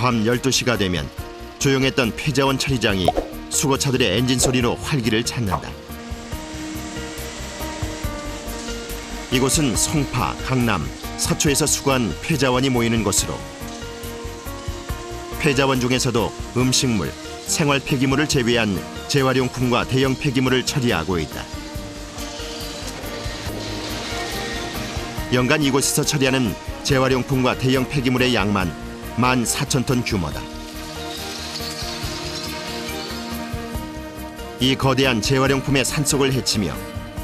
밤 12시가 되면 조용했던 폐자원 처리장이 수거차들의 엔진 소리로 활기를 찾는다. 이곳은 송파, 강남, 서초에서 수거한 폐자원이 모이는 곳으로 폐자원 중에서도 음식물, 생활 폐기물을 제외한 재활용품과 대형 폐기물을 처리하고 있다. 연간 이곳에서 처리하는 재활용품과 대형 폐기물의 양만 14,000톤 규모다. 이 거대한 재활용품의 산속을 헤치며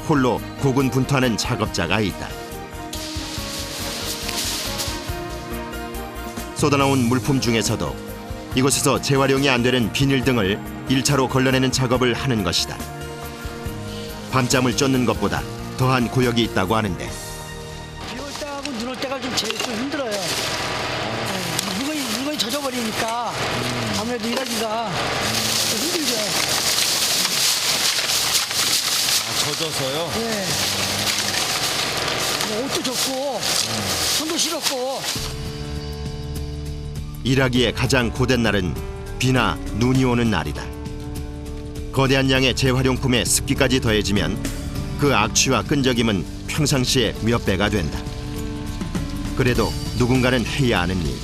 홀로 고군분투하는 작업자가 있다. 쏟아나온 물품 중에서도 이곳에서 재활용이 안 되는 비닐 등을 1차로 걸러내는 작업을 하는 것이다. 밤잠을 쫓는 것보다 더한 고역이 있다고 하는데 비 올 때하고 눈 올 때가 제일 좀 힘들어요. 물건이 젖어버리니까 아무래도 일하기가 좀 힘들죠. 젖어서요? 네. 뭐 옷도 젖고 손도 시렵고. 일하기에 가장 고된 날은 비나 눈이 오는 날이다. 거대한 양의 재활용품에 습기까지 더해지면 그 악취와 끈적임은 평상시에 몇 배가 된다. 그래도 누군가는 해야 하는 일.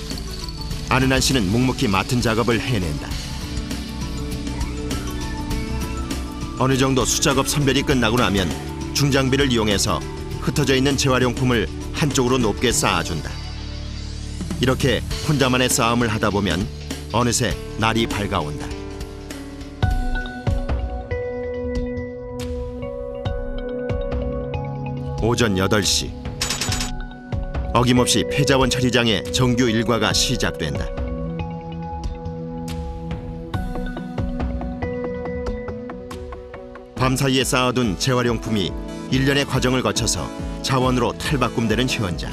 안은한 씨는 묵묵히 맡은 작업을 해낸다. 어느 정도 수작업 선별이 끝나고 나면 중장비를 이용해서 흩어져 있는 재활용품을 한쪽으로 높게 쌓아준다. 이렇게 혼자만의 싸움을 하다 보면 어느새 날이 밝아온다. 오전 8시. 어김없이 폐자원 처리장의 정규 일과가 시작된다. 밤사이에 쌓아둔 재활용품이 일련의 과정을 거쳐서 자원으로 탈바꿈되는 현장.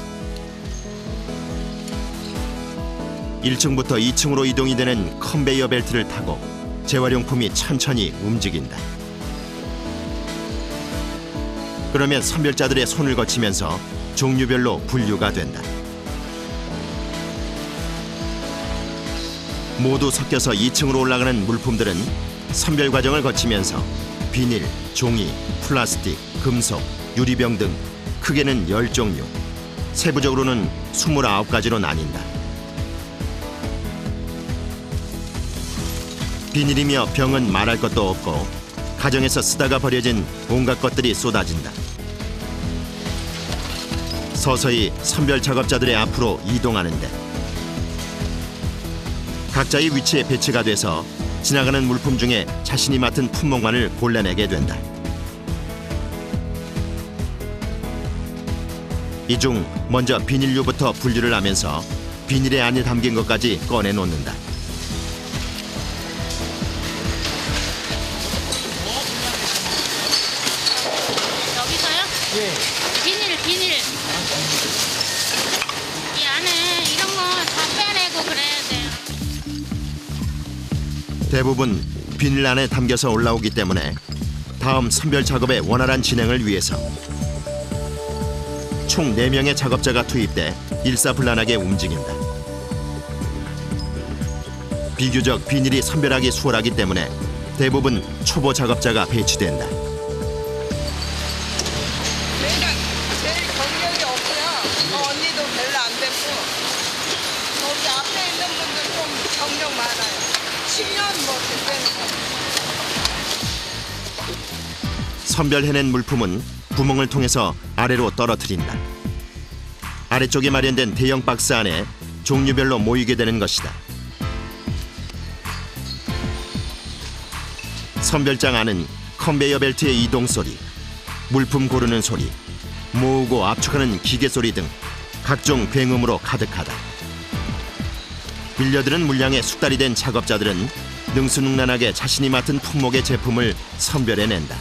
1층부터 2층으로 이동이 되는 컨베이어 벨트를 타고 재활용품이 천천히 움직인다. 그러면 선별자들의 손을 거치면서 종류별로 분류가 된다. 모두 섞여서 2층으로 올라가는 물품들은 선별 과정을 거치면서 비닐, 종이, 플라스틱, 금속, 유리병 등 크게는 10종류, 세부적으로는 29가지로 나뉜다. 비닐이며 병은 말할 것도 없고 가정에서 쓰다가 버려진 온갖 것들이 쏟아진다. 서서히 선별 작업자들의 앞으로 이동하는데 각자의 위치에 배치가 돼서 지나가는 물품 중에 자신이 맡은 품목만을 골라내게 된다. 이 중 먼저 비닐류부터 분류를 하면서 비닐에 안에 담긴 것까지 꺼내놓는다. 여기서요? 예. 비닐. 이 안에 이런 거 다 빼내고 그래야 돼요. 대부분 비닐 안에 담겨서 올라오기 때문에 다음 선별 작업의 원활한 진행을 위해서 총 4명의 작업자가 투입돼 일사불란하게 움직인다. 비교적 비닐이 선별하기 수월하기 때문에 대부분 초보 작업자가 배치된다. 내가 제일 경력이 없고요. 언니도 별로 안 됐고 거기 앞에 있는 분들 좀 경력 많아요. 10년 뭐 됐다는 거. 선별해낸 물품은 구멍을 통해서 아래로 떨어뜨린다. 아래쪽에 마련된 대형 박스 안에 종류별로 모이게 되는 것이다. 선별장 안은 컨베이어 벨트의 이동 소리, 물품 고르는 소리, 모으고 압축하는 기계 소리 등 각종 굉음으로 가득하다. 밀려드는 물량에 숙달이 된 작업자들은 능수능란하게 자신이 맡은 품목의 제품을 선별해낸다.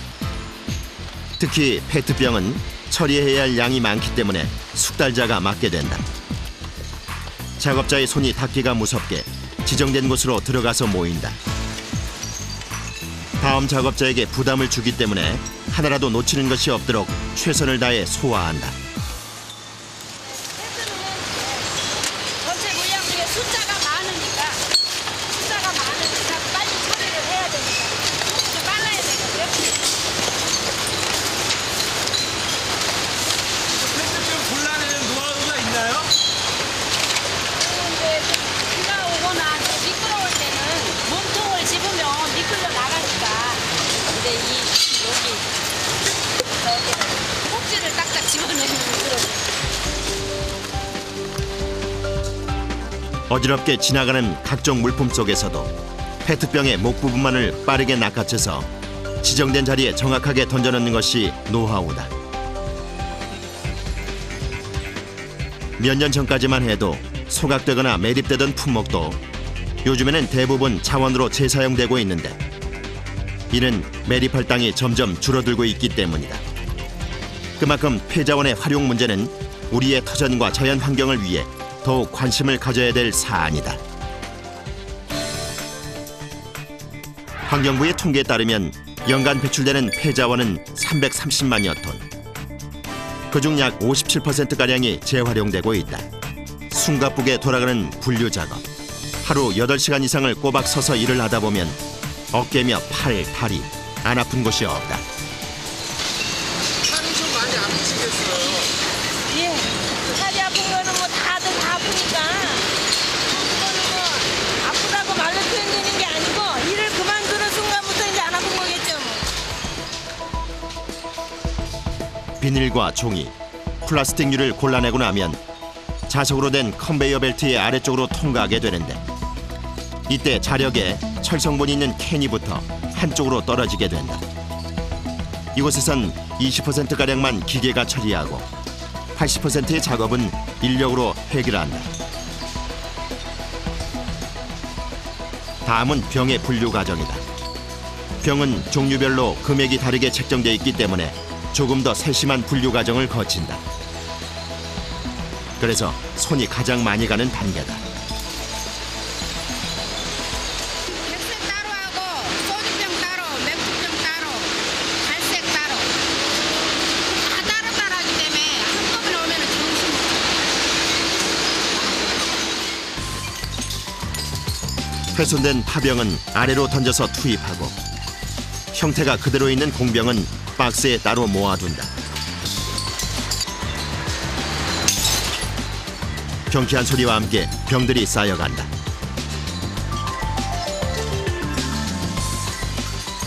특히 페트병은 처리해야 할 양이 많기 때문에 숙달자가 맡게 된다. 작업자의 손이 닿기가 무섭게 지정된 곳으로 들어가서 모인다. 다음 작업자에게 부담을 주기 때문에 하나라도 놓치는 것이 없도록 최선을 다해 소화한다. 전체 물량 중에 숫자가 많으니까 어지럽게 지나가는 각종 물품 속에서도 페트병의 목 부분만을 빠르게 낚아채서 지정된 자리에 정확하게 던져넣는 것이 노하우다. 몇 년 전까지만 해도 소각되거나 매립되던 품목도 요즘에는 대부분 자원으로 재사용되고 있는데 이는 매립할 땅이 점점 줄어들고 있기 때문이다. 그만큼 폐자원의 활용 문제는 우리의 터전과 자연 환경을 위해 더욱 관심을 가져야 될 사안이다. 환경부의 통계에 따르면 연간 배출되는 폐자원은 330만여 톤. 그중 약 57%가량이 재활용되고 있다. 숨가쁘게 돌아가는 분류 작업. 하루 8시간 이상을 꼬박 서서 일을 하다 보면 어깨며 팔, 다리 안 아픈 곳이 없다. 살이 좀 많이 아프시겠어요? 예. 살이 아픈 거는 뭐 다들 다 아프니까. 그거는 뭐 아프다고 말로 표현되는 게 아니고 일을 그만두는 순간부터 이제 안 아픈 거겠죠. 뭐. 비닐과 종이, 플라스틱류를 골라내고 나면 자석으로 된 컨베이어 벨트의 아래쪽으로 통과하게 되는데 이때 자력에 철성분이 있는 캔이 붙어 한쪽으로 떨어지게 된다. 이곳에선 20%가량만 기계가 처리하고 80%의 작업은 인력으로 해결한다. 다음은 병의 분류 과정이다. 병은 종류별로 금액이 다르게 책정되어 있기 때문에 조금 더 세심한 분류 과정을 거친다. 그래서 손이 가장 많이 가는 단계다. 백색 따로 하고 소주병 따로, 맥주병 따로, 갈색 따로 다 따로 하기 때문에 한꺼번에 오면은 정신 못 차려. 훼손된 파병은 아래로 던져서 투입하고 형태가 그대로 있는 공병은 박스에 따로 모아둔다. 경쾌한 소리와 함께 병들이 쌓여간다.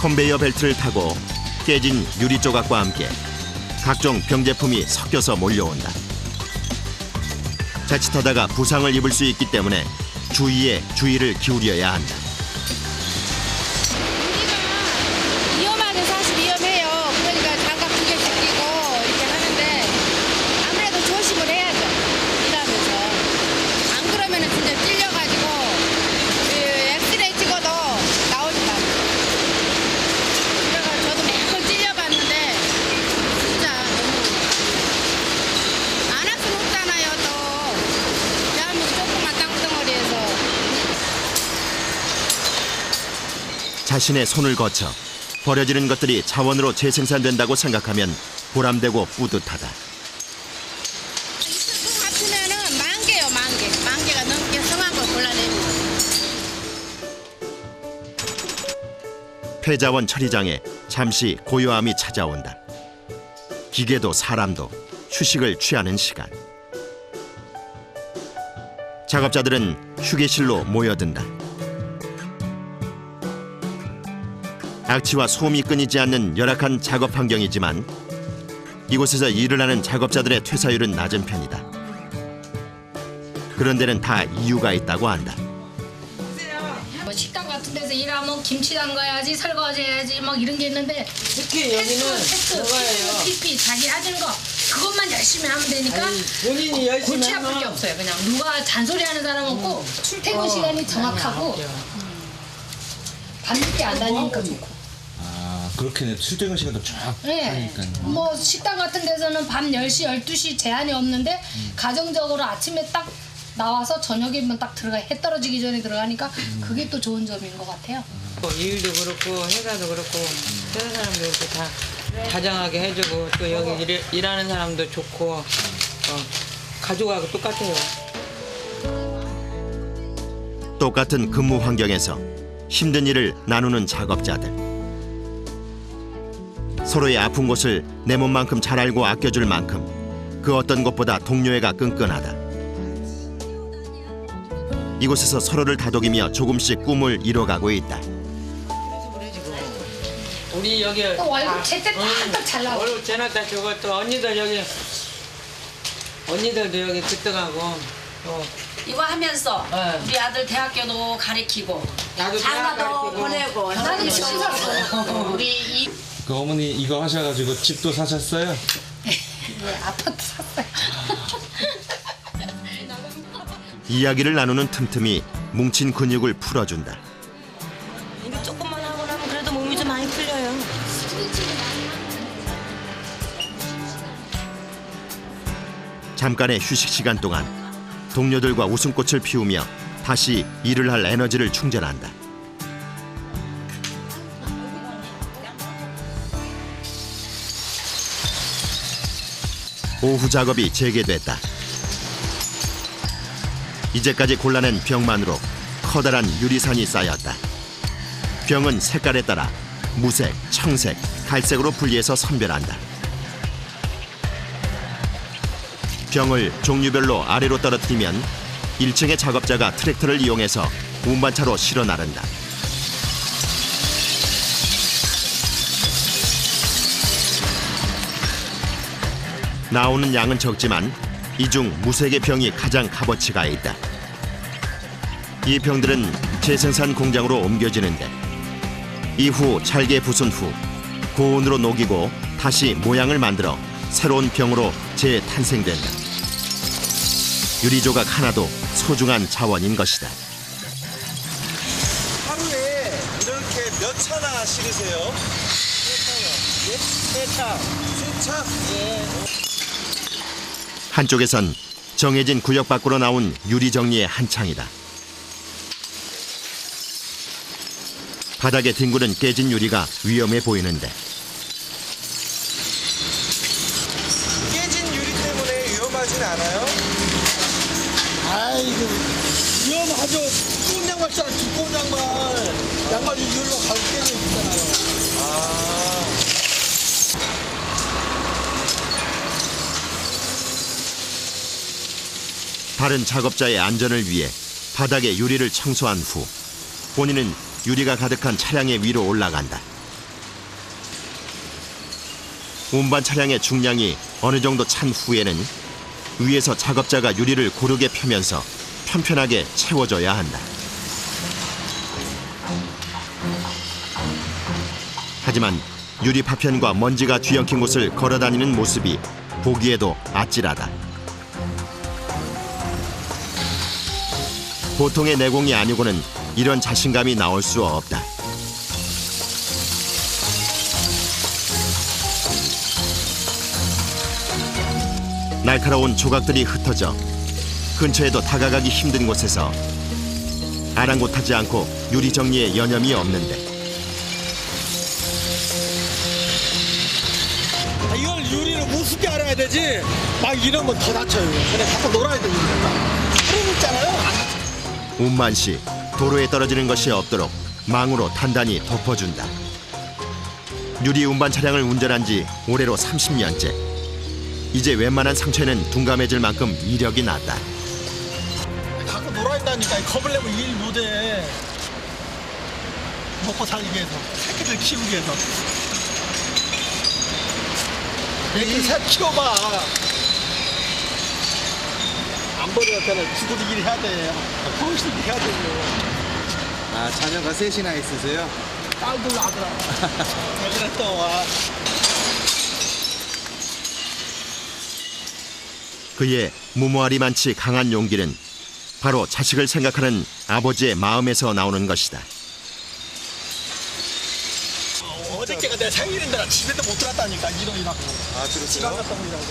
컨베이어 벨트를 타고 깨진 유리 조각과 함께 각종 병 제품이 섞여서 몰려온다. 자칫하다가 부상을 입을 수 있기 때문에 주의에 주의를 기울여야 한다. 우리가 위험하긴 사실 위험해요. 그러니까 장갑 2개씩 끼고 이렇게 하는데 아무래도 조심을 해야죠. 일하면서. 안 그러면은 진짜 찔려가지고 그 엑스레이 찍어도 나오지도 않아요. 그래서 저도 몇 번 찔려봤는데 진짜 너무 안 할 수는 없잖아요. 또 대한민국 조그만 땅덩어리에서. 자신의 손을 거쳐 버려지는 것들이 자원으로 재생산된다고 생각하면 보람되고 뿌듯하다. 이틀 합치면은 10,000개요, 10,000개. 10,000개가 넘게 성한 걸 골라내는 거예요. 폐자원 처리장에 잠시 고요함이 찾아온다. 기계도 사람도 휴식을 취하는 시간. 작업자들은 휴게실로 모여든다. 악취와 소음이 끊이지 않는 열악한 작업 환경이지만 이곳에서 일을 하는 작업자들의 퇴사율은 낮은 편이다. 그런 데는 다 이유가 있다고 한다. 뭐 식당 같은 데서 일하면 김치 담가야지, 설거지 해야지 막 이런 게 있는데 특히 여기는 그거예요. TP 자기 하는 거 그것만 열심히 하면 되니까 아니, 본인이 열심히 골치 아플 게 하면 없어요. 그냥 누가 잔소리하는 사람 없고 출퇴근 시간이 정확하고 밤늦게 안 다니니까 좋고. 아, 그렇게 출퇴근 시간도 쫙 네. 하니까요. 뭐 식당 같은 데서는 밤 10시, 12시 제한이 없는데 가정적으로 아침에 딱 나와서 저녁에만 딱 들어가 해 떨어지기 전에 들어가니까 그게 또 좋은 점인 것 같아요. 일도 그렇고 회사도 그렇고 회사 사람도 그렇고 다 다정하게 해주고 또 여기 일하는 사람도 좋고 가족하고 똑같아요. 똑같은 근무 환경에서 힘든 일을 나누는 작업자들. 서로의 아픈 곳을 내 몸만큼 잘 알고 아껴줄 만큼 그 어떤 것보다 동료애가 끈끈하다. 이곳에서 서로를 다독이며 조금씩 꿈을 이뤄가고 있다. 우리 여기 또 월급 제때 딱딱 잘 나와. 월급 제놨다 저거 또 언니들 여기 언니들도 여기 그떡하고 이거 하면서 네. 우리 아들 대학교도 가르치고 나도 장가도 보내고 나는 지금 샀어요. 우리 이 그 어머니 이거 하셔가지고 집도 사셨어요? 네, 아파트 샀어요. 이야기를 나누는 틈틈이 뭉친 근육을 풀어준다. 이거 조금만 하고 나면 그래도 몸이 좀 많이 풀려요. 잠깐의 휴식 시간 동안 동료들과 웃음꽃을 피우며 다시 일을 할 에너지를 충전한다. 오후 작업이 재개됐다. 이제까지 골라낸 벽만으로 커다란 유리산이 쌓였다. 병은 색깔에 따라 무색, 청색, 갈색으로 분리해서 선별한다. 병을 종류별로 아래로 떨어뜨리면 1층의 작업자가 트랙터를 이용해서 운반차로 실어 나른다. 나오는 양은 적지만 이 중 무색의 병이 가장 값어치가 있다. 이 병들은 재생산 공장으로 옮겨지는데 이후 잘게 부순 후 고온으로 녹이고 다시 모양을 만들어 새로운 병으로 재탄생된다. 유리 조각 하나도 소중한 자원인 것이다. 하루에 이렇게 몇 차나 실으세요? 세 차. 세 차? 한쪽에선 정해진 구역 밖으로 나온 유리 정리의 한창이다. 바닥에 뒹구는 깨진 유리가 위험해 보이는데 깨진 유리 때문에 위험하진 않아요? 아이고, 위험하죠. 두꺼운 양말 있잖아, 두꺼운 양말. 양말이 이걸로 가고 깨져 있잖아요. 다른 작업자의 안전을 위해 바닥에 유리를 청소한 후 본인은 유리가 가득한 차량의 위로 올라간다. 운반 차량의 중량이 어느 정도 찬 후에는 위에서 작업자가 유리를 고르게 펴면서 편편하게 채워줘야 한다. 하지만 유리 파편과 먼지가 뒤엉킨 곳을 걸어다니는 모습이 보기에도 아찔하다. 보통의 내공이 아니고는 이런 자신감이 나올 수 없다. 날카로운 조각들이 흩어져 근처에도 다가가기 힘든 곳에서 아랑곳하지 않고 유리 정리에 여념이 없는데 이걸 유리를 무섭게 알아야 되지. 막 이러면 더 다쳐요. 그냥 자꾸 놀아야 돼. 그러고 있잖아요. 운만시 도로에 떨어지는 것이 없도록 망으로 단단히 덮어준다. 유리 운반 차량을 운전한 지 올해로 30년째. 이제 웬만한 상처에는 둔감해질 만큼 이력이 났다. 자꾸 놀아야 된다니까. 겁을 내고 일 못해. 먹고 살기 위해서. 새끼들 키우기 위해서. 애기 새 키워봐. 안 버려도 죽어도 일해야 돼. 정신이 해야 되고. 아, 자녀가 셋이나 있으세요? 딸들 아들아. 왜 그래 또 와. 그의 무모하리만치 강한 용기는 바로 자식을 생각하는 아버지의 마음에서 나오는 것이다. 어저께가 내 생일인데 나 집에도 못 들어갔다니까. 일하고. 아, 지방 그렇죠? 갔다 오느라고.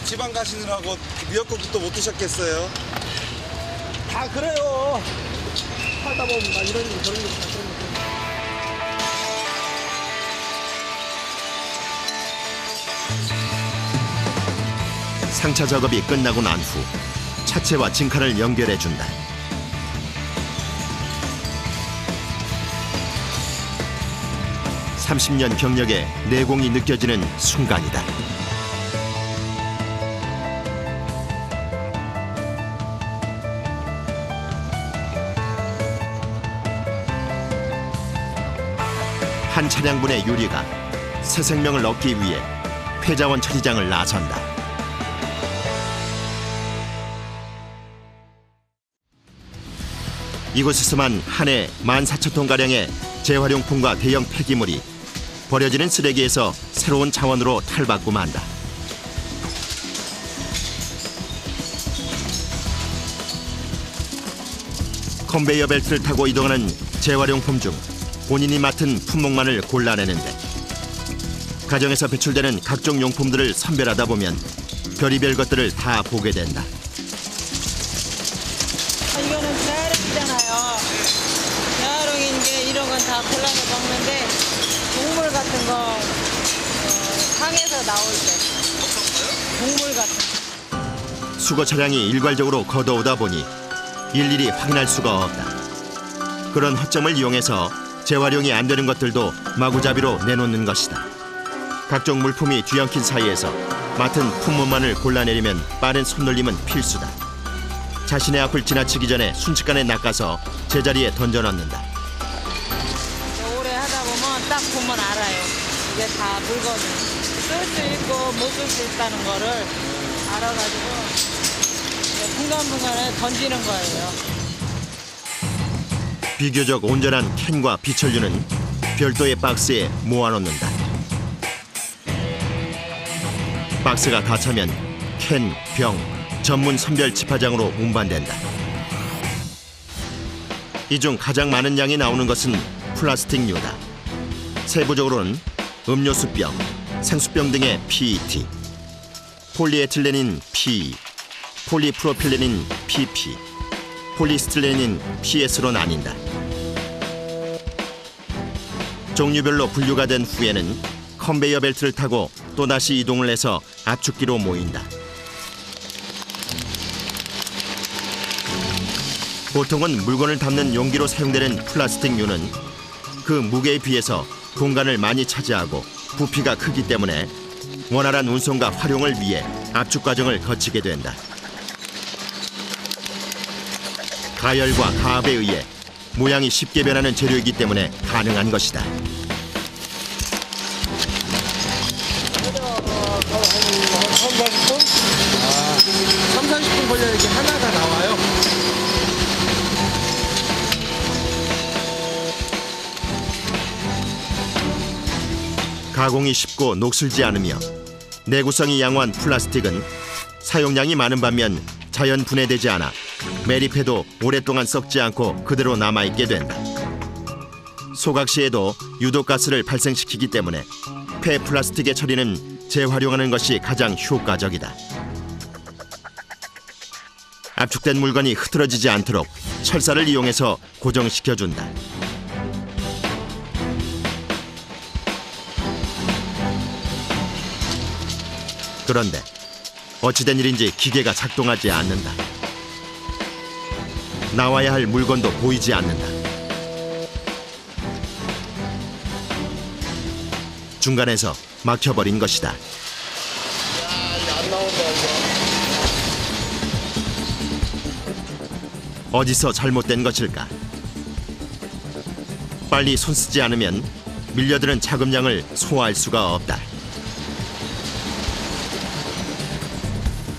지방 가시느라고 미역국도 못 드셨겠어요? 다 그래요. 살다 보면 나 이런 거 저런 거 그런 거. 상차 작업이 끝나고 난 후 차체와 징칼을 연결해준다. (30년) 경력의 내공이 느껴지는 순간이다. 한 차량분의 유리가 새 생명을 얻기 위해 폐자원 처리장을 나선다. 이곳에서만 한 해 14,000톤가량의 재활용품과 대형 폐기물이 버려지는 쓰레기에서 새로운 자원으로 탈바꿈 한다. 컨베이어 벨트를 타고 이동하는 재활용품 중 본인이 맡은 품목만을 골라내는데 가정에서 배출되는 각종 용품들을 선별하다 보면 별의별 것들을 다 보게 된다. 이거는 재활용이잖아요. 재활용인 게 이런 건 다 골라서 먹는데 동물 같은 거 상에서 나올 때 동물 같은 수거 차량이 일괄적으로 걷어오다 보니 일일이 확인할 수가 없다. 그런 허점을 이용해서 재활용이 안 되는 것들도 마구잡이로 내놓는 것이다. 각종 물품이 뒤엉킨 사이에서 맡은 품목만을 골라내리면 빠른 손놀림은 필수다. 자신의 앞을 지나치기 전에 순식간에 낚아서 제자리에 던져넣는다. 오래 하다 보면 딱 보면 알아요. 이게 다 물건을 쓸 수 있고 못 쓸 수 있다는 거를 알아가지고 분간분간에 던지는 거예요. 비교적 온전한 캔과 비철류는 별도의 박스에 모아놓는다. 박스가 다 차면 캔, 병, 전문 선별 지파장으로 운반된다. 이 중 가장 많은 양이 나오는 것은 플라스틱류다. 세부적으로는 음료수병, 생수병 등의 PET, 폴리에틸렌인 PE, 폴리프로필렌인 PP, 폴리스틸렌인 PS로 나뉜다. 종류별로 분류가 된 후에는 컨베이어 벨트를 타고 또다시 이동을 해서 압축기로 모인다. 보통은 물건을 담는 용기로 사용되는 플라스틱류는 그 무게에 비해서 공간을 많이 차지하고 부피가 크기 때문에 원활한 운송과 활용을 위해 압축 과정을 거치게 된다. 가열과 가압에 의해 모양이 쉽게 변하는 재료이기 때문에 가능한 것이다. 한 30분? 30분 걸려야 이게 하나가 나와요. 가공이 쉽고 녹슬지 않으며 내구성이 양호한 플라스틱은 사용량이 많은 반면 자연 분해되지 않아 매립해도 오랫동안 썩지 않고 그대로 남아있게 된다. 소각 시에도 유독가스를 발생시키기 때문에 폐 플라스틱의 처리는 재활용하는 것이 가장 효과적이다. 압축된 물건이 흐트러지지 않도록 철사를 이용해서 고정시켜준다. 그런데 어찌된 일인지 기계가 작동하지 않는다. 나와야 할 물건도 보이지 않는다. 중간에서 막혀버린 것이다. 안 나온다 이거. 어디서 잘못된 것일까? 빨리 손 쓰지 않으면 밀려드는 자금량을 소화할 수가 없다.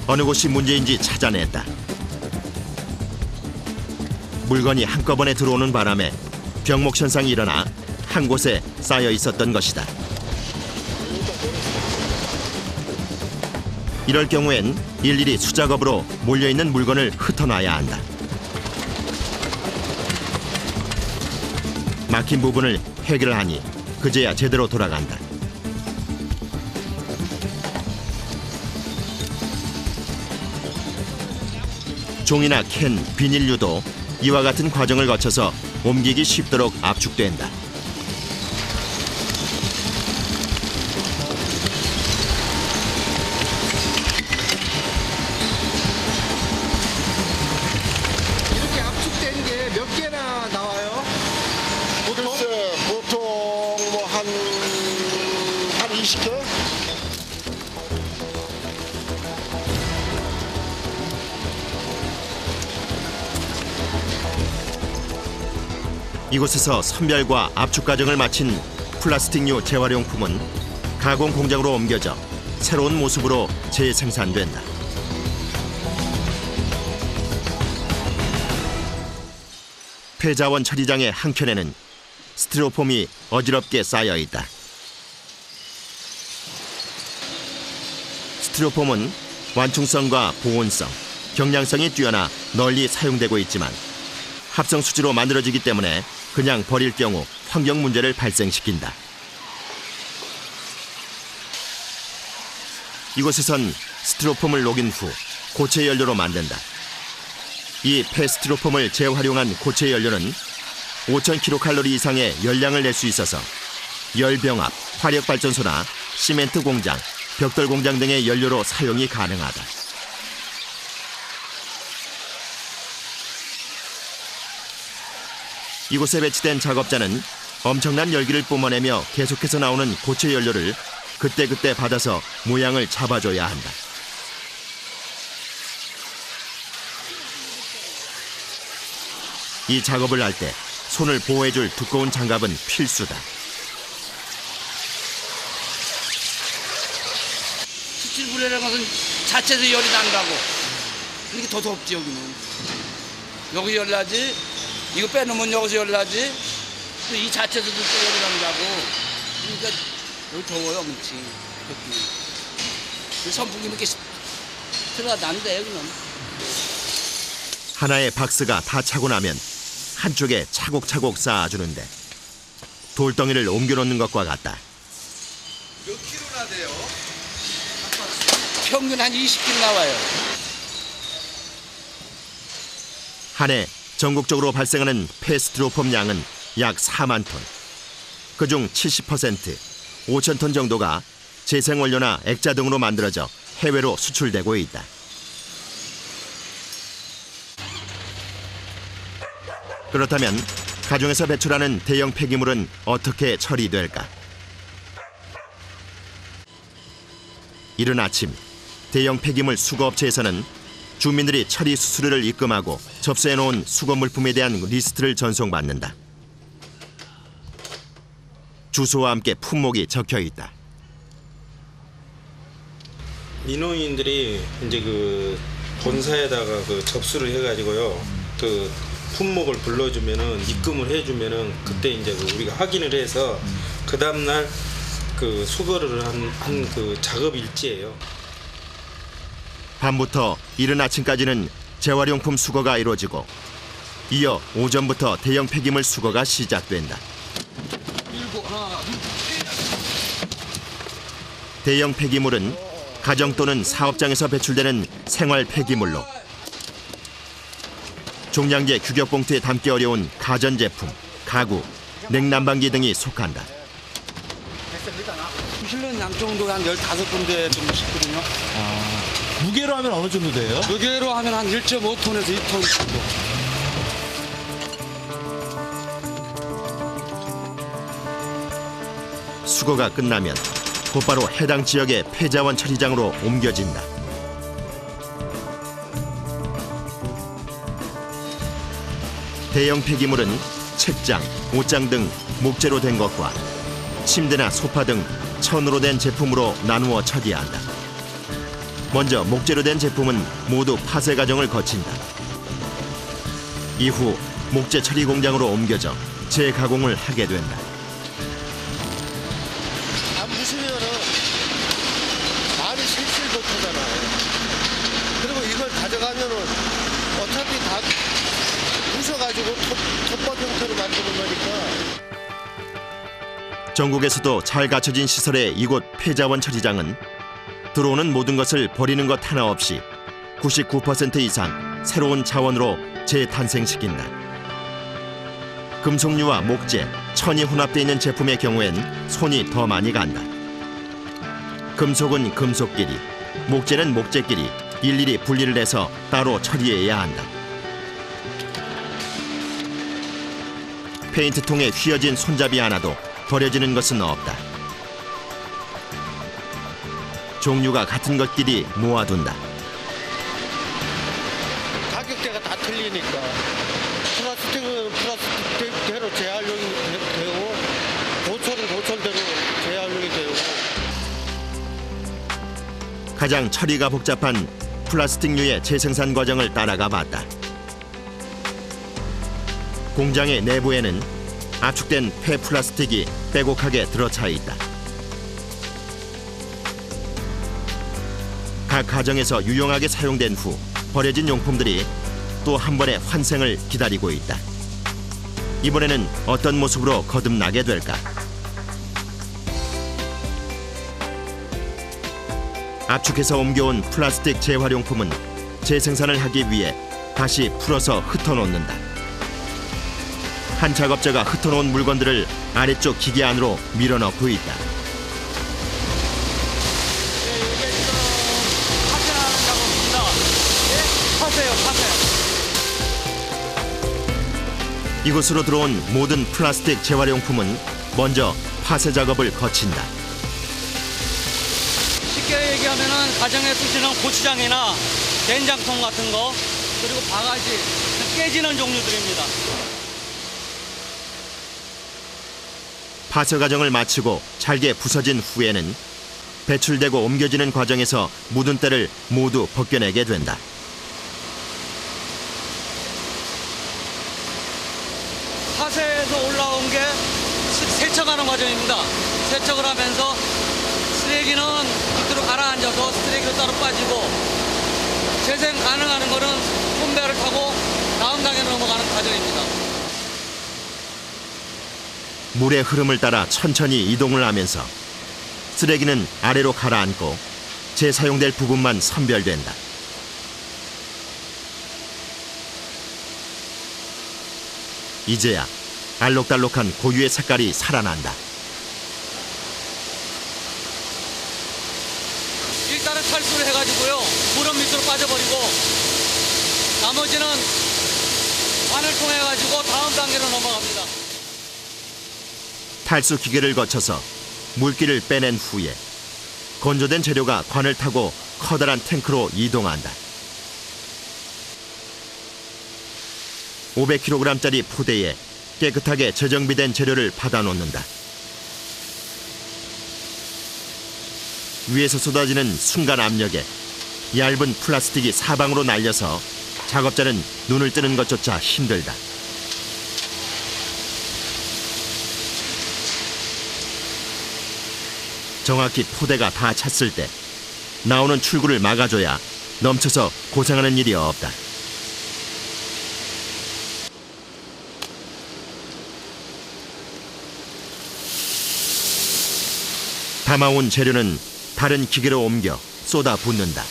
어느 곳이 문제인지 찾아냈다. 물건이 한꺼번에 들어오는 바람에 병목 현상이 일어나 한 곳에 쌓여 있었던 것이다. 이럴 경우엔 일일이 수작업으로 몰려있는 물건을 흩어놔야 한다. 막힌 부분을 해결하니 그제야 제대로 돌아간다. 종이나 캔, 비닐류도 이와 같은 과정을 거쳐서 옮기기 쉽도록 압축된다. 이렇게 압축된 게 몇 개나 나와요? 글쎄, 보통 뭐 한 20개? 이곳에서 선별과 압축 과정을 마친 플라스틱류 재활용품은 가공 공장으로 옮겨져 새로운 모습으로 재생산된다. 폐자원 처리장의 한켠에는 스티로폼이 어지럽게 쌓여 있다. 스티로폼은 완충성과 보온성, 경량성이 뛰어나 널리 사용되고 있지만 합성 수지로 만들어지기 때문에 그냥 버릴 경우 환경 문제를 발생시킨다. 이곳에선 스티로폼을 녹인 후 고체 연료로 만든다. 이 폐스티로폼을 재활용한 고체 연료는 5,000kcal 이상의 열량을 낼 수 있어서 열병합, 화력발전소나 시멘트 공장, 벽돌 공장 등의 연료로 사용이 가능하다. 이곳에 배치된 작업자는 엄청난 열기를 뿜어내며 계속해서 나오는 고체 연료를 그때그때 받아서 모양을 잡아줘야 한다. 이 작업을 할 때 손을 보호해줄 두꺼운 장갑은 필수다. 수질불이라는 것은 자체에서 열이 난다고. 이게 더 덥지 여기는. 여기 열 나지. 이거 빼놓으면 여기서 열 나지. 또 이 자체에서도 또 열이 난다고. 그러니까 여기 더워요 엄청. 선풍기 이렇게 들어간대 그럼. 하나의 박스가 다 차고 나면 한쪽에 차곡차곡 쌓아주는데 돌덩이를 옮겨놓는 것과 같다. 몇 킬로나 돼요? 평균 한 20kg 나와요. 한 해 전국적으로 발생하는 폐스티로폼 양은 약 4만 톤. 그중 70%, 5천 톤 정도가 재생원료나 액자 등으로 만들어져 해외로 수출되고 있다. 그렇다면 가정에서 배출하는 대형 폐기물은 어떻게 처리될까? 이른 아침, 대형 폐기물 수거업체에서는 주민들이 처리 수수료를 입금하고 접수해놓은 수거 물품에 대한 리스트를 전송받는다. 주소와 함께 품목이 적혀 있다. 민원인들이 이제 그 본사에다가 그 접수를 해가지고요. 그 품목을 불러주면은 입금을 해주면은 그때 이제 그 우리가 확인을 해서 그 다음날 그 수거를 한 그 작업 일지예요. 밤부터 이른 아침까지는 재활용품 수거가 이루어지고 이어 오전부터 대형 폐기물 수거가 시작된다. 대형 폐기물은 가정 또는 사업장에서 배출되는 생활 폐기물로 종량제 규격봉투에 담기 어려운 가전제품, 가구, 냉난방기 등이 속한다. 실내 양정도가 한 15군데 정도 싣거든요. 무게로 하면 어느 정도 돼요? 무게로 하면 한 1.5톤에서 2톤 정도. 수거가 끝나면 곧바로 해당 지역의 폐자원 처리장으로 옮겨진다. 대형 폐기물은 책장, 옷장 등 목재로 된 것과 침대나 소파 등 천으로 된 제품으로 나누어 처리한다. 먼저 목재로 된 제품은 모두 파쇄 과정을 거친다. 이후 목재 처리 공장으로 옮겨져 재가공을 하게 된다. 안 부수면은 말이 실질 못하잖아요. 그리고 이걸 가져가면은 어차피 다 부숴가지고 톱밥 형태로 만드는 거니까. 전국에서도 잘 갖춰진 시설의 이곳 폐자원 처리장은 들어오는 모든 것을 버리는 것 하나 없이 99% 이상 새로운 자원으로 재탄생시킨다. 금속류와 목재, 천이 혼합되어 있는 제품의 경우엔 손이 더 많이 간다. 금속은 금속끼리, 목재는 목재끼리 일일이 분리를 해서 따로 처리해야 한다. 페인트통에 휘어진 손잡이 하나도 버려지는 것은 없다. 종류가 같은 것끼리 모아둔다. 가격대가 다 틀리니까 플라스틱은 플라스틱대로 재활용이 되고 고철은 고철대로 재활용이 되고. 가장 처리가 복잡한 플라스틱류의 재생산 과정을 따라가 봤다. 공장의 내부에는 압축된 폐플라스틱이 빼곡하게 들어차 있다. 각 가정에서 유용하게 사용된 후 버려진 용품들이 또 한 번의 환생을 기다리고 있다. 이번에는 어떤 모습으로 거듭나게 될까? 압축해서 옮겨온 플라스틱 재활용품은 재생산을 하기 위해 다시 풀어서 흩어놓는다. 한 작업자가 흩어놓은 물건들을 아래쪽 기계 안으로 밀어넣고 있다. 이게 지금 파쇄하는 작업입니다. 파쇄요, 파쇄. 이곳으로 들어온 모든 플라스틱 재활용품은 먼저 파쇄 작업을 거친다. 쉽게 얘기하면은 가정에 쓰시는 고추장이나 된장통 같은 거, 그리고 바가지, 깨지는 종류들입니다. 파쇄 과정을 마치고 잘게 부서진 후에는 배출되고 옮겨지는 과정에서 묻은 때를 모두 벗겨내게 된다. 파쇄에서 올라온 게 세척하는 과정입니다. 세척을 하면서 쓰레기는 밑으로 가라앉아서 쓰레기로 따로 빠지고 재생 가능한 거는 콘베어를 타고 다음 단계로 넘어가는 과정입니다. 물의 흐름을 따라 천천히 이동을 하면서 쓰레기는 아래로 가라앉고 재사용될 부분만 선별된다. 이제야 알록달록한 고유의 색깔이 살아난다. 일단은 탈수를 해가지고요. 물은 밑으로 빠져버리고 나머지는 관을 통해가지고 다음 단계로 넘어갑니다. 탈수 기계를 거쳐서 물기를 빼낸 후에 건조된 재료가 관을 타고 커다란 탱크로 이동한다. 500kg짜리 포대에 깨끗하게 재정비된 재료를 받아놓는다. 위에서 쏟아지는 순간 압력에 얇은 플라스틱이 사방으로 날려서 작업자는 눈을 뜨는 것조차 힘들다. 정확히 포대가 다 찼을 때 나오는 출구를 막아줘야 넘쳐서 고생하는 일이 없다. 담아온 재료는 다른 기계로 옮겨 쏟아 붓는다.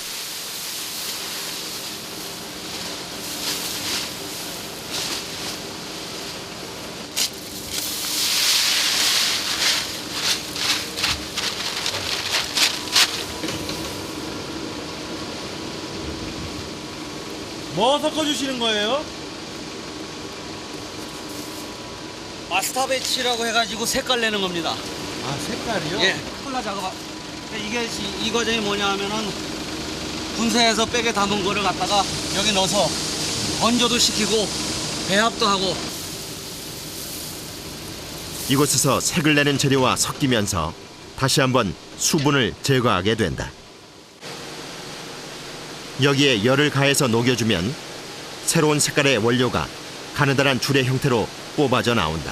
뭐 섞어주시는 거예요? 마스터배치라고 해가지고 색깔 내는 겁니다. 아, 색깔이요? 예, 콜라 작업. 이게 이 과정이 뭐냐 하면은 분쇄해서 백에 담은 거를 갖다가 여기 넣어서 건조도 시키고 배합도 하고. 이곳에서 색을 내는 재료와 섞이면서 다시 한번 수분을 제거하게 된다. 여기에 열을 가해서 녹여주면 새로운 색깔의 원료가 가느다란 줄의 형태로 뽑아져 나온다.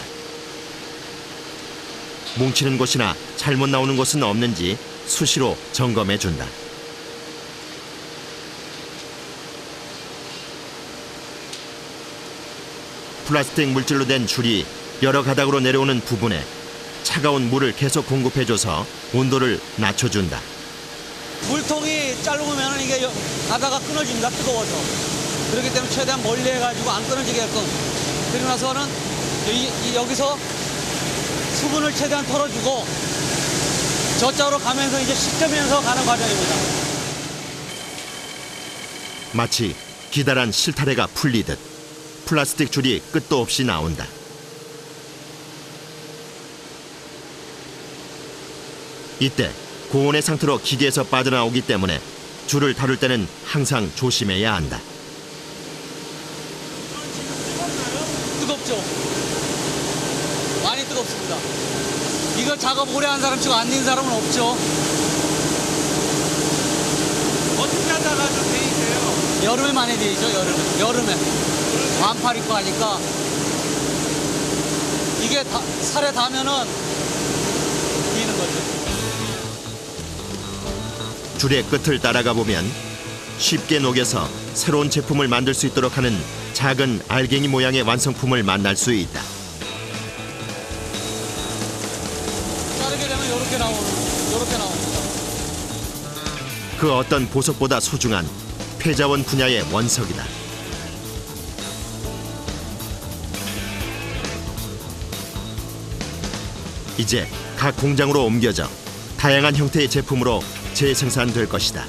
뭉치는 곳이나 잘못 나오는 곳은 없는지 수시로 점검해준다. 플라스틱 물질로 된 줄이 여러 가닥으로 내려오는 부분에 차가운 물을 계속 공급해줘서 온도를 낮춰준다. 물통이 짧으면 이게 가다가 끊어집니다. 뜨거워서. 그렇기 때문에 최대한 멀리 해가지고 안 끊어지게끔. 그리고 나서는 여기서 수분을 최대한 털어주고 저쪽으로 가면서 이제 식으면서 가는 과정입니다. 마치 기다란 실타래가 풀리듯 플라스틱 줄이 끝도 없이 나온다. 이때 고온의 상태로 기계에서 빠져나오기 때문에 줄을 다룰 때는 항상 조심해야 한다. 뜨겁죠? 많이 뜨겁습니다. 이거 작업 오래 한 사람 치고 안 된 사람은 없죠. 여름에 많이 되죠, 여름에. 반팔 입고 하니까. 이게 살에 닿으면은 비는 거죠. 줄의 끝을 따라가 보면 쉽게 녹여서 새로운 제품을 만들 수 있도록 하는 작은 알갱이 모양의 완성품을 만날 수 있다. 자르게 되면 이렇게 나옵니다. 그 어떤 보석보다 소중한 폐자원 분야의 원석이다. 이제 각 공장으로 옮겨져 다양한 형태의 제품으로 재생산될 것이다.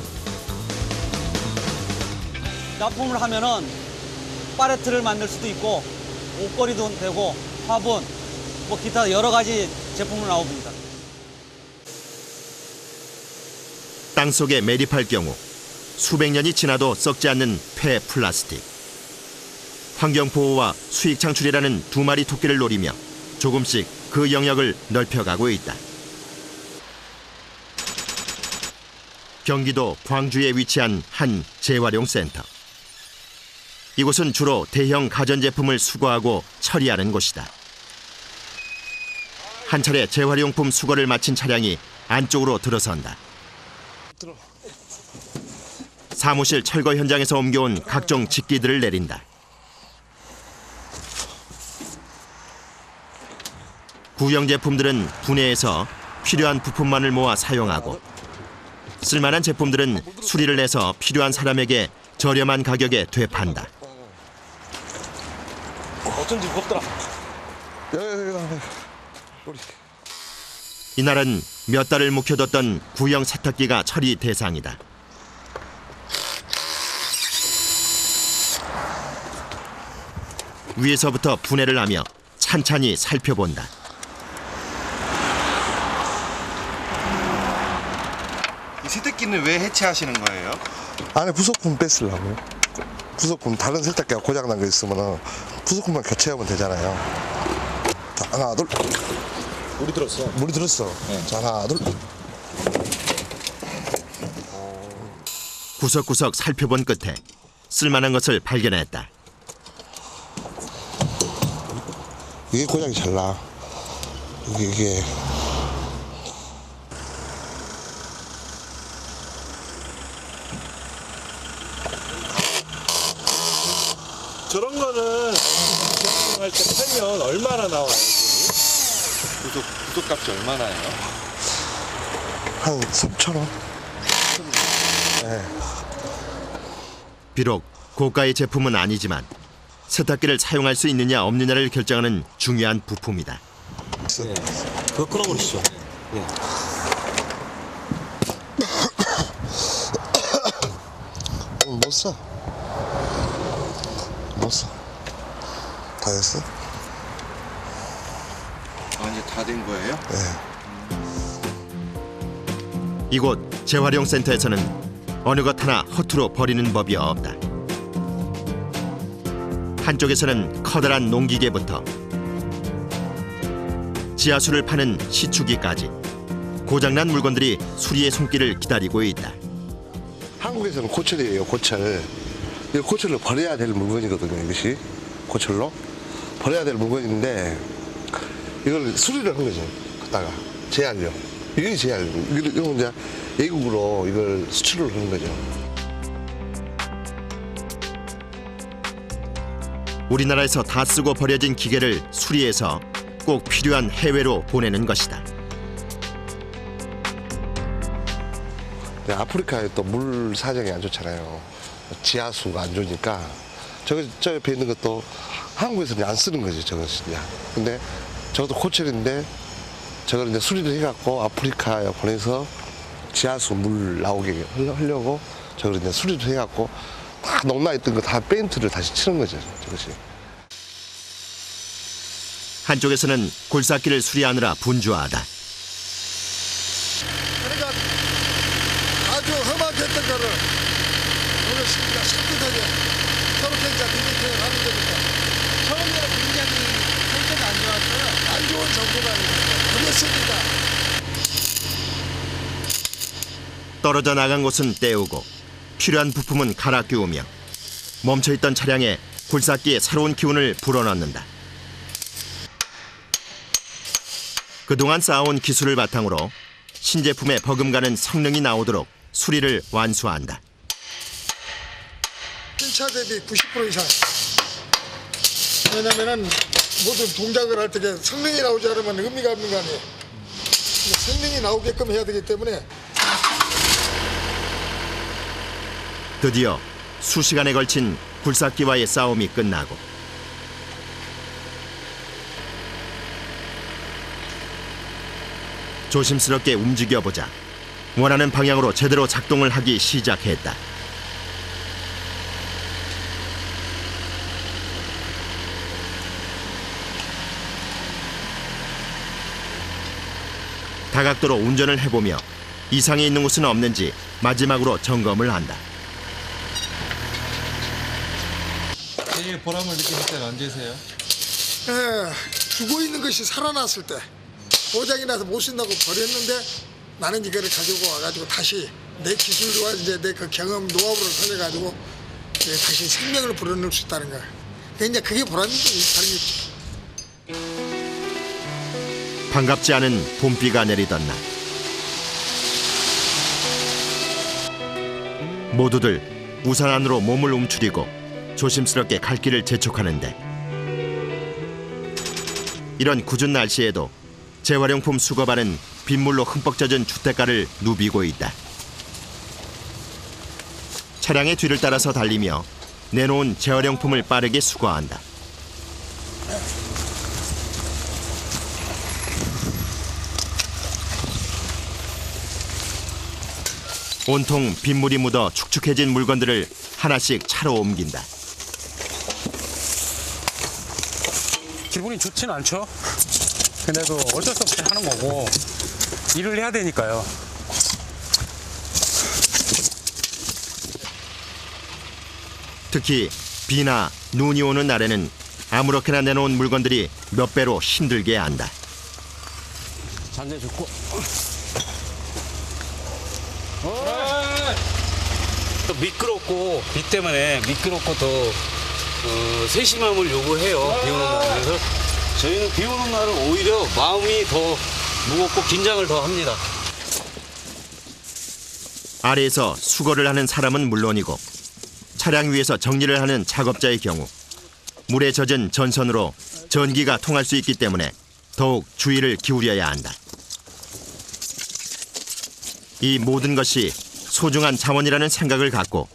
납품을 하면은 팔레트를 만들 수도 있고 옷걸이도 되고 화분, 뭐 기타 여러 가지 제품으로 나옵니다. 땅속에 매립할 경우 수백 년이 지나도 썩지 않는 폐 플라스틱. 환경 보호와 수익 창출이라는 두 마리 토끼를 노리며 조금씩 그 영역을 넓혀가고 있다. 경기도 광주에 위치한 한 재활용 센터. 이곳은 주로 대형 가전제품을 수거하고 처리하는 곳이다. 한 차례 재활용품 수거를 마친 차량이 안쪽으로 들어선다. 사무실 철거 현장에서 옮겨온 각종 직기들을 내린다. 구형 제품들은 분해해서 필요한 부품만을 모아 사용하고 쓸만한 제품들은 수리를 내서 필요한 사람에게 저렴한 가격에 되판다. 어쩐지 무겁더라. 이날은 몇 달을 묵혀뒀던 구형 세탁기가 처리 대상이다. 위에서부터 분해를 하며 찬찬히 살펴본다. 이 세탁기는 왜 해체하시는 거예요? 안에 부속품 뺐으려고요. 부속품 다른 세탁기가 고장난 거 있으면 부속품만 교체하면 되잖아요. 자, 하나 둘. 물이 들었어. 물이 들었어. 네. 자, 하나 둘. 구석구석 살펴본 끝에 쓸만한 것을 발견했다. 이게 고장이 잘 나. 이게 저런 거는 할 때 팔면 얼마나 나와요? 부속값이 얼마나요? 한 3,000원. 네. 비록 고가의 제품은 아니지만 세탁기를 사용할 수 있느냐 없느냐를 결정하는 중요한 부품이다. 네. 그거 끊어버리시죠. 네. 못 써. 못 써. 다 됐어? 아, 이제 다 된 거예요? 네. 이곳 재활용 센터에서는 어느 것 하나 허투루 버리는 법이 없다. 한쪽에서는 커다란 농기계부터 지하수를 파는 시추기까지 고장난 물건들이 수리의 손길을 기다리고 있다. 한국에서는 고철이에요, 고철. 이 고철로 버려야 될 물건이거든요, 이것이. 고철로 버려야 될 물건인데 이걸 수리를 한 거죠. 갖다가 재활용. 이게 재활용. 이건 이제 외국으로 이걸 수출을 하는 거죠. 우리나라에서 다 쓰고 버려진 기계를 수리해서 꼭 필요한 해외로 보내는 것이다. 네, 아프리카에 또 물 사정이 안 좋잖아요. 지하수가 안 좋으니까 저 옆에 있는 것도 한국에서는 안 쓰는 거지, 저것이. 근데 저것도 고철인데 저걸 이제 수리를 해갖고 아프리카에 보내서 지하수 물 나오게 하려고 저걸 이제 수리를 해갖고 다 녹나있던 거 다 페인트를 다시 치는 거죠, 저것이. 한쪽에서는 굴삭기를 수리하느라 분주하다. 그러니까 아주 험악했던 거를 오늘 우리가 산뜻하게 저렇게 이제 디테일을 하는 거니까 처음에는 굉장히 상태가 안 좋았어요. 안 좋은 정도가 아니고 그랬으니까. 떨어져 나간 곳은 떼우고 필요한 부품은 갈아 끼우며 멈춰있던 차량에 굴삭기에 새로운 기운을 불어넣는다. 그동안 쌓아온 기술을 바탕으로 신제품에 버금가는 성능이 나오도록 수리를 완수한다. 신차 대비 90% 이상. 왜냐면은 모든 동작을 할 때 성능이 나오지 않으면 의미가 없는 거 아니에요. 성능이 나오게끔 해야 되기 때문에. 드디어 수시간에 걸친 굴삭기와의 싸움이 끝나고 조심스럽게 움직여보자 원하는 방향으로 제대로 작동을 하기 시작했다. 다각도로 운전을 해보며 이상이 있는 곳은 없는지 마지막으로 점검을 한다. 제일 보람을 느끼실 때는 언제세요? 죽어 있는 것이 살아났을 때. 고장이 나서 못 쓴다고 버렸는데 나는 이거를 가지고 와가지고 다시 내 기술과 이제 내 그 경험 노하우를 살려가지고 다시 생명을 불어넣을 수 있다는 거야. 그러니까 그게 보람이지 다른 게 없지. 반갑지 않은 봄비가 내리던 날 모두들 우산 안으로 몸을 움츠리고 조심스럽게 갈 길을 재촉하는데 이런 궂은 날씨에도 재활용품 수거반은 빗물로 흠뻑 젖은 주택가를 누비고 있다. 차량의 뒤를 따라서 달리며 내놓은 재활용품을 빠르게 수거한다. 온통 빗물이 묻어 축축해진 물건들을 하나씩 차로 옮긴다. 기분이 좋진 않죠. 근데도 어쩔 수 없이 하는 거고 일을 해야 되니까요. 특히 비나 눈이 오는 날에는 아무렇게나 내놓은 물건들이 몇 배로 힘들게 한다. 잔재 좋고. 미끄럽고 비 때문에 미끄럽고 더 세심함을 요구해요. 비 오는 날. 그래서 저희는 비 오는 날은 오히려 마음이 더 무겁고 긴장을 더 합니다. 아래에서 수거를 하는 사람은 물론이고 차량 위에서 정리를 하는 작업자의 경우 물에 젖은 전선으로 전기가 통할 수 있기 때문에 더욱 주의를 기울여야 한다. 이 모든 것이 소중한 자원이라는 생각을 갖고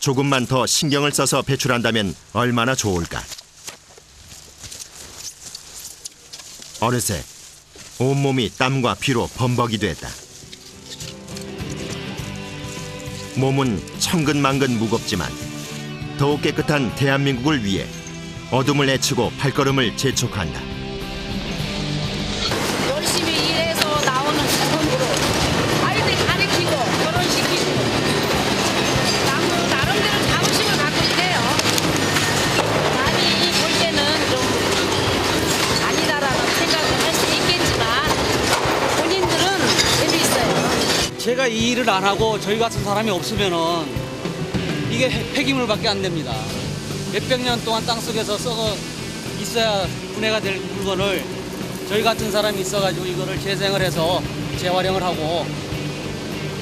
조금만 더 신경을 써서 배출한다면 얼마나 좋을까. 어느새 온몸이 땀과 피로 범벅이 됐다. 몸은 천근만근 무겁지만 더욱 깨끗한 대한민국을 위해 어둠을 헤치고 발걸음을 재촉한다. 열심히 일해서 나오는 돈으로 아이들 가르치고 결혼시키고 나름대로 자부심을 갖고 있대요. 남이 볼 때는 좀 아니다라는 생각을 할 수 있겠지만 본인들은 재미있어요. 제가 이 일을 안 하고 저희 같은 사람이 없으면은 이게 폐기물밖에 안 됩니다. 몇백 년 동안 땅속에서 썩어 있어야 분해가 될 물건을 저희 같은 사람이 있어가지고 이거를 재생을 해서 재활용을 하고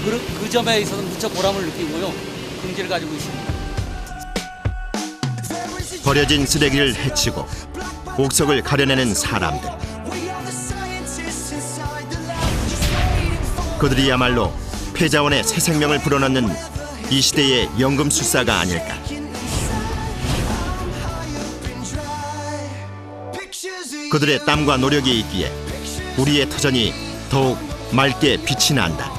그 점에 있어서 무척 보람을 느끼고요. 긍지를 가지고 있습니다. 버려진 쓰레기를 헤치고 옥석을 가려내는 사람들. 그들이야말로 폐자원의 새 생명을 불어넣는 이 시대의 연금술사가 아닐까. 그들의 땀과 노력이 있기에 우리의 터전이 더욱 맑게 빛이 난다.